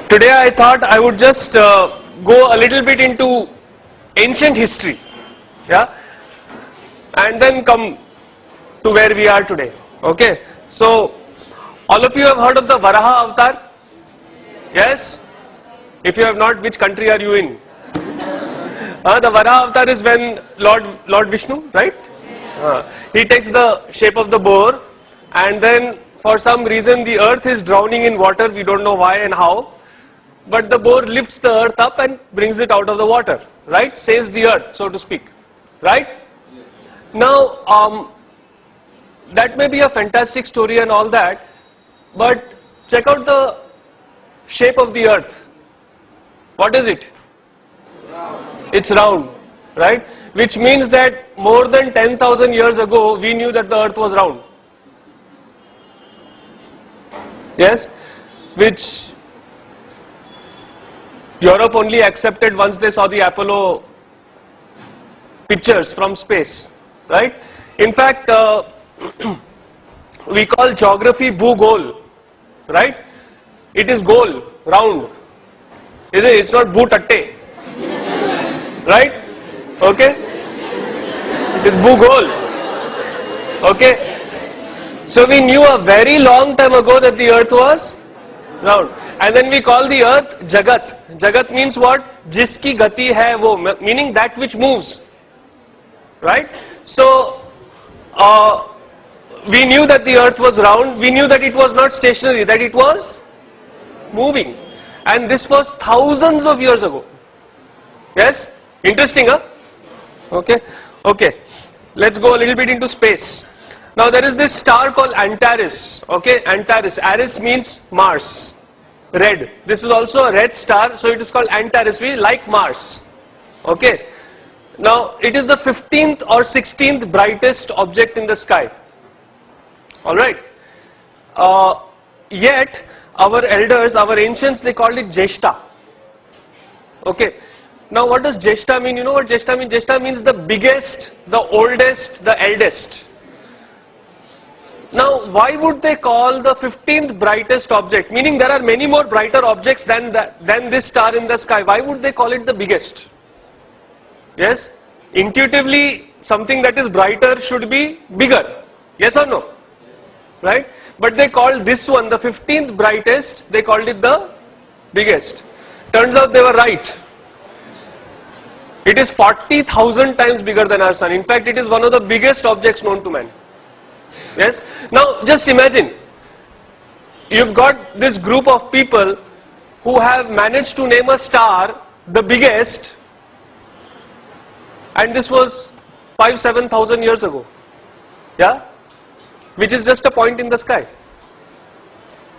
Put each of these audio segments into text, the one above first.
Today I thought I would just go a little bit into ancient history, yeah, and then come to where we are today. Okay, so all of you have heard of the Varaha Avatar? Yes? If you have not, which country are you in? The Varaha Avatar is when Lord Vishnu, right? He takes the shape of the boar, and then for some reason the earth is drowning in water. We don't know why and how, but the boar lifts the earth up and brings it out of the water, right? Saves the earth, so to speak, right? Now, that may be a fantastic story and all that, but check out the shape of the earth. What is it? It's round, right? Which means that more than 10,000 years ago, we knew that the earth was round. Yes? Which Europe only accepted once they saw the Apollo pictures from space, right? In fact, we call geography Bhugol, right? It is goal, round. Is it? It's not Bhutatte, right? Okay? It is Bhugol. Okay? So we knew a very long time ago that the earth was round. And then we call the earth Jagat. Jagat means what? Jiski gati hai wo, meaning that which moves. Right? So, we knew that the earth was round, we knew that it was not stationary, that it was moving. And this was thousands of years ago. Yes? Interesting, huh? Okay? Okay. Let's go a little bit into space. Now there is this star called Antares. Okay? Antares. Ares means Mars. Red. This is also a red star, so it is called Antares. We like Mars. Okay? Now it is the 15th or 16th brightest object in the sky. Alright? Yet our elders, our ancients, they called it Jeshta. Okay? Now what does Jeshta mean? You know what Jeshta means? Jeshta means the biggest, the oldest, the eldest. Now why would they call the 15th brightest object? Meaning there are many more brighter objects than this star in the sky. Why would they call it the biggest? Yes? Intuitively, something that is brighter should be bigger. Yes or no? Right? But they called this one, the 15th brightest, they called it the biggest. Turns out they were right. It is 40,000 times bigger than our sun. In fact, it is one of the biggest objects known to man. Yes? Now, just imagine, you've got this group of people who have managed to name a star the biggest, and this was 5,000-7,000 years ago. Yeah? Which is just a point in the sky.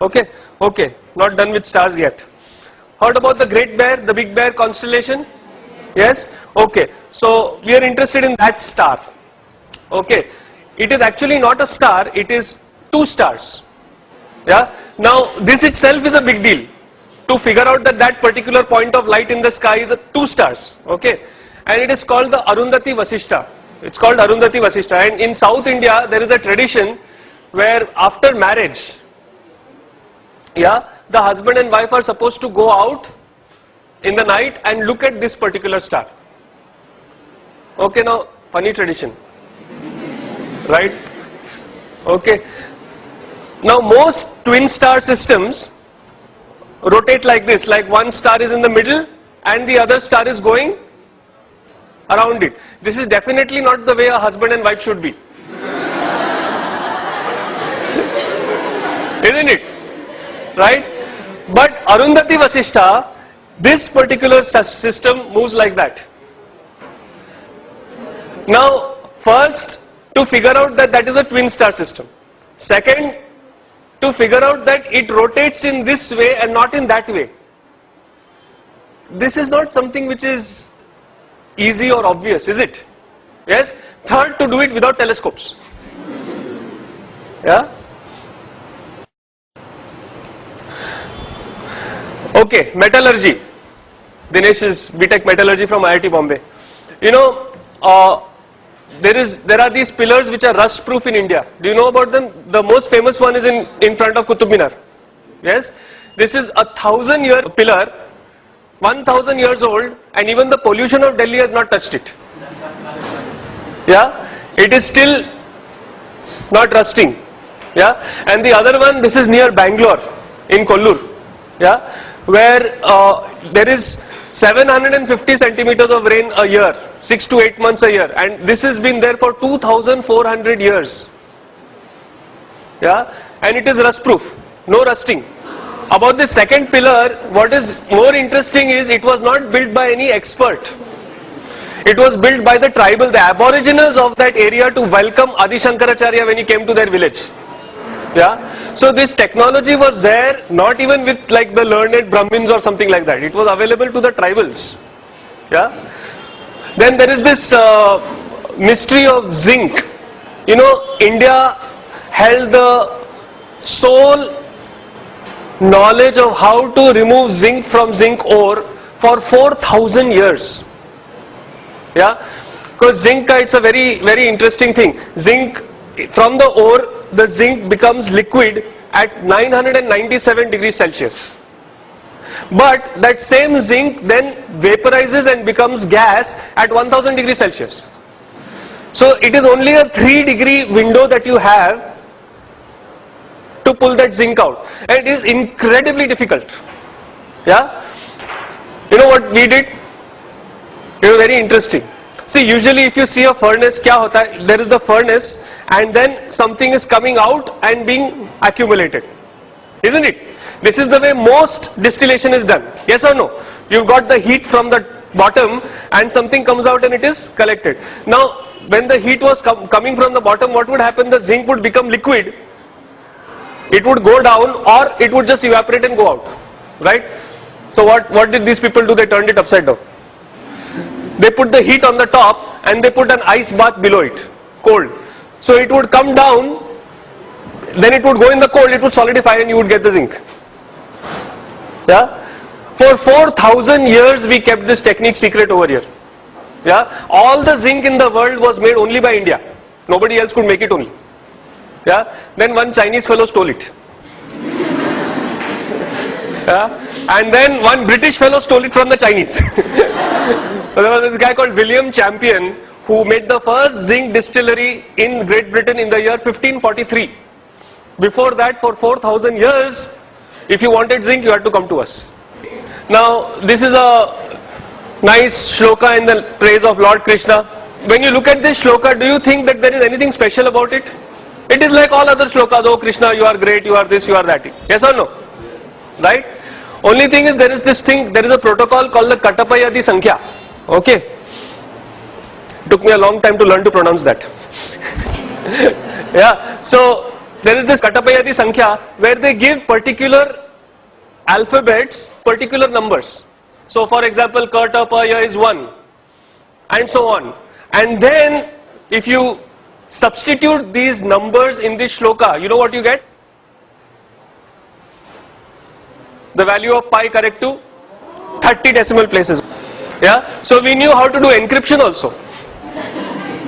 Okay? Okay. Not done with stars yet. Heard about the Great Bear, the Big Bear constellation? Yes? Okay. So, we are interested in that star. Okay. It is actually not a star, it is two stars. Yeah? Now, this itself is a big deal. To figure out that that particular point of light in the sky is two stars. Okay? And it is called the Arundhati Vasishta. It's called Arundhati Vasishta. And in South India, there is a tradition where after marriage, yeah, the husband and wife are supposed to go out in the night and look at this particular star. Okay, now, funny tradition. Right? Okay. Now, most twin star systems rotate like this, like one star is in the middle and the other star is going around it. This is definitely not the way a husband and wife should be. Isn't it? Right? But Arundhati Vasishta, this particular system moves like that. Now, first, to figure out that that is a twin star system. Second, to figure out that it rotates in this way and not in that way. This is not something which is easy or obvious, is it? Yes? Third, to do it without telescopes. Yeah? Okay, metallurgy. Dinesh is BTech Metallurgy from IIT Bombay. You know, there are these pillars which are rust proof in India. Do you know about them? The most famous one is in front of Qutub Minar. Yes, this is 1,000-year pillar, 1,000 years old, and even the pollution of Delhi has not touched it. Yeah, it is still not rusting. Yeah, and the other one, this is near Bangalore in Kollur. Yeah, where there is 750 centimeters of rain a year, 6 to 8 months a year, and this has been there for 2,400 years. Yeah, and it is rust proof, no rusting. About the second pillar, what is more interesting is it was not built by any expert. It was built by the tribal, the aboriginals of that area to welcome Adi Shankaracharya when he came to their village. Yeah, so this technology was there, not even with like the learned Brahmins or something like that. It was available to the tribals. Yeah. Then there is this mystery of zinc. You know, India held the sole knowledge of how to remove zinc from zinc ore for 4,000 years. Yeah, because zinc, it's a very, very interesting thing. Zinc, from the ore, the zinc becomes liquid at 997 degrees Celsius. But that same zinc then vaporizes and becomes gas at 1000 degrees Celsius. So it is only a 3-degree window that you have to pull that zinc out. And it is incredibly difficult. Yeah? You know what we did? It was very interesting. See, usually if you see a furnace, kya hota hai? There is the furnace and then something is coming out and being accumulated. Isn't it? This is the way most distillation is done. Yes or no? You've got the heat from the bottom and something comes out and it is collected. Now, when the heat was coming from the bottom, what would happen? The zinc would become liquid. It would go down or it would just evaporate and go out. Right? So what did these people do? They turned it upside down. They put the heat on the top and they put an ice bath below it, cold. So it would come down, then it would go in the cold, it would solidify and you would get the zinc. Yeah? For 4,000 years we kept this technique secret over here. Yeah? All the zinc in the world was made only by India. Nobody else could make it only. Yeah? Then one Chinese fellow stole it. Yeah? And then one British fellow stole it from the Chinese. So there was this guy called William Champion who made the first zinc distillery in Great Britain in the year 1543. Before that, for 4,000 years, if you wanted zinc, you had to come to us. Now, this is a nice shloka in the praise of Lord Krishna. When you look at this shloka, do you think that there is anything special about it? It is like all other shlokas. Oh Krishna, you are great, you are this, you are that. Yes or no? Right? Only thing is there is this thing, there is a protocol called the Katapayadi Sankhya. Okay? Took me a long time to learn to pronounce that. Yeah, so there is this Katapayadi Sankhya where they give particular alphabets, particular numbers. So for example, Katapaya is 1 and so on. And then if you substitute these numbers in this shloka, you know what you get? The value of pi correct to 30 decimal places. Yeah, so we knew how to do encryption also.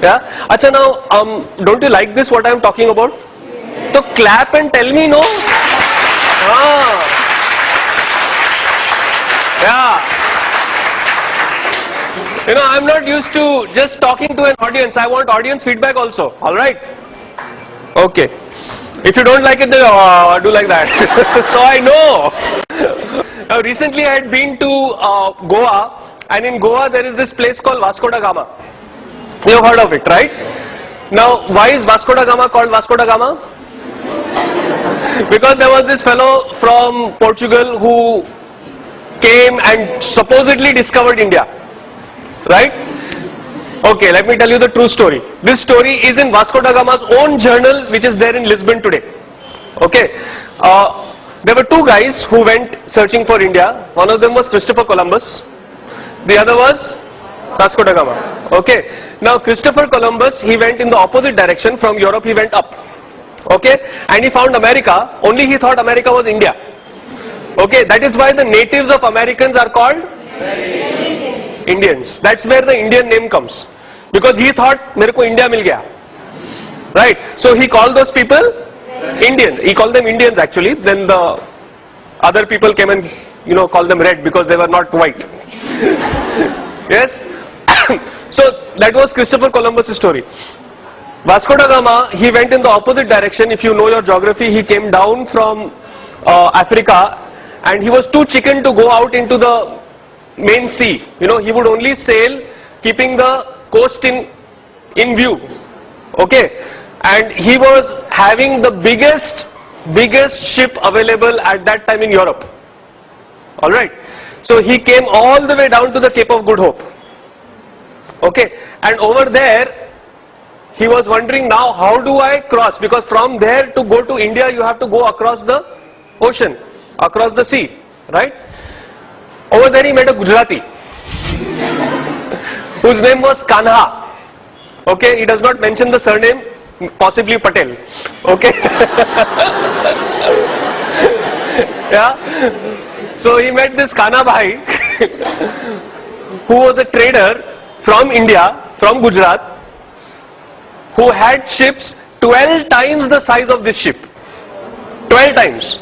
Yeah, acha now, don't you like this what I am talking about? So clap and tell me, no? Yeah. You know, I am not used to just talking to an audience. I want audience feedback also. Alright? Okay. If you don't like it, then do like that. So I know. Now recently I had been to Goa, and in Goa there is this place called Vasco da Gama. You have heard of it, right? Now why is Vasco da Gama called Vasco da Gama? Because there was this fellow from Portugal who came and supposedly discovered India. Right? Okay, let me tell you the true story. This story is in Vasco da Gama's own journal, which is there in Lisbon today. Okay? There were two guys who went searching for India. One of them was Christopher Columbus. The other was Vasco da Gama. Okay? Now Christopher Columbus, he went in the opposite direction. From Europe he went up. Okay? And he found America. Only he thought America was India. Okay? That is why the natives of Americans are called Indians. That's where the Indian name comes. Because he thought, mereko India mil gaya. Right? So he called those people Indian. He called them Indians actually. Then the other people came and, called them red because they were not white. Yes? So that was Christopher Columbus' story. Vasco da Gama, he went in the opposite direction. If you know your geography, he came down from Africa, and he was too chicken to go out into the main sea. He would only sail keeping the coast in view. Okay? And he was having the biggest ship available at that time in Europe. Alright? So he came all the way down to the Cape of Good Hope. Okay? And over there, he was wondering, now how do I cross? Because from there to go to India, you have to go across the ocean, across the sea, right? Over there he met a Gujarati whose name was Kanha. Okay, he does not mention the surname, possibly Patel. Okay. Yeah. So he met this Kanha Bhai who was a trader from India, from Gujarat, who had ships 12 times the size of this ship. 12 times.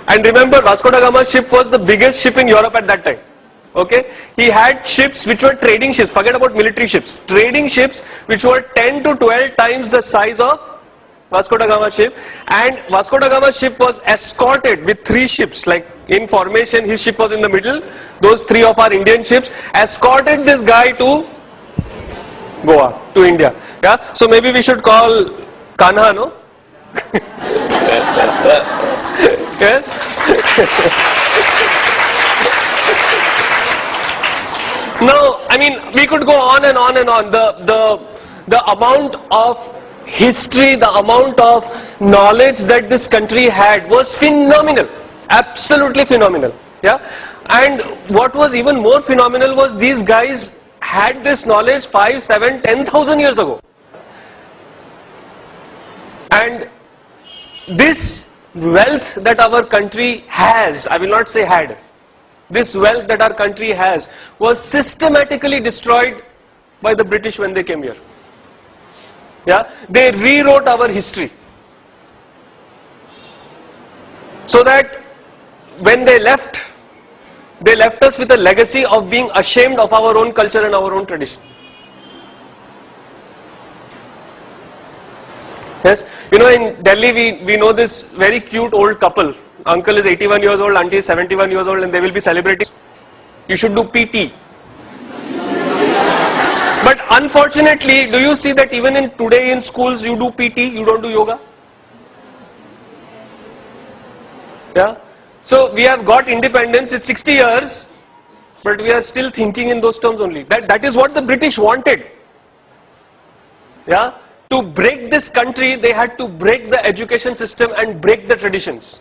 And remember, Vasco da Gama's ship was the biggest ship in Europe at that time. Okay? He had ships which were trading ships, forget about military ships, trading ships which were 10 to 12 times the size of Vasco da Gama's ship. And Vasco da Gama's ship was escorted with 3 ships, like in formation, his ship was in the middle, those 3 of our Indian ships escorted this guy to Goa, to India. Yeah, so maybe we should call Kanha, no? Yes? No, I mean, we could go on and on and on. The amount of history, the amount of knowledge that this country had was phenomenal. Absolutely phenomenal. Yeah? And what was even more phenomenal was these guys had this knowledge 5, 7, 10,000 years ago. And this wealth that our country has, I will not say had, this wealth that our country has was systematically destroyed by the British when they came here. Yeah, they rewrote our history. So that when they left us with a legacy of being ashamed of our own culture and our own tradition. Yes, in Delhi we know this very cute old couple. Uncle is 81 years old, auntie is 71 years old, and they will be celebrating. You should do PT. But unfortunately, do you see that even in today in schools you do PT, you don't do yoga? Yeah. So we have got independence, it's 60 years, but we are still thinking in those terms only. That is what the British wanted. Yeah. To break this country, they had to break the education system and break the traditions.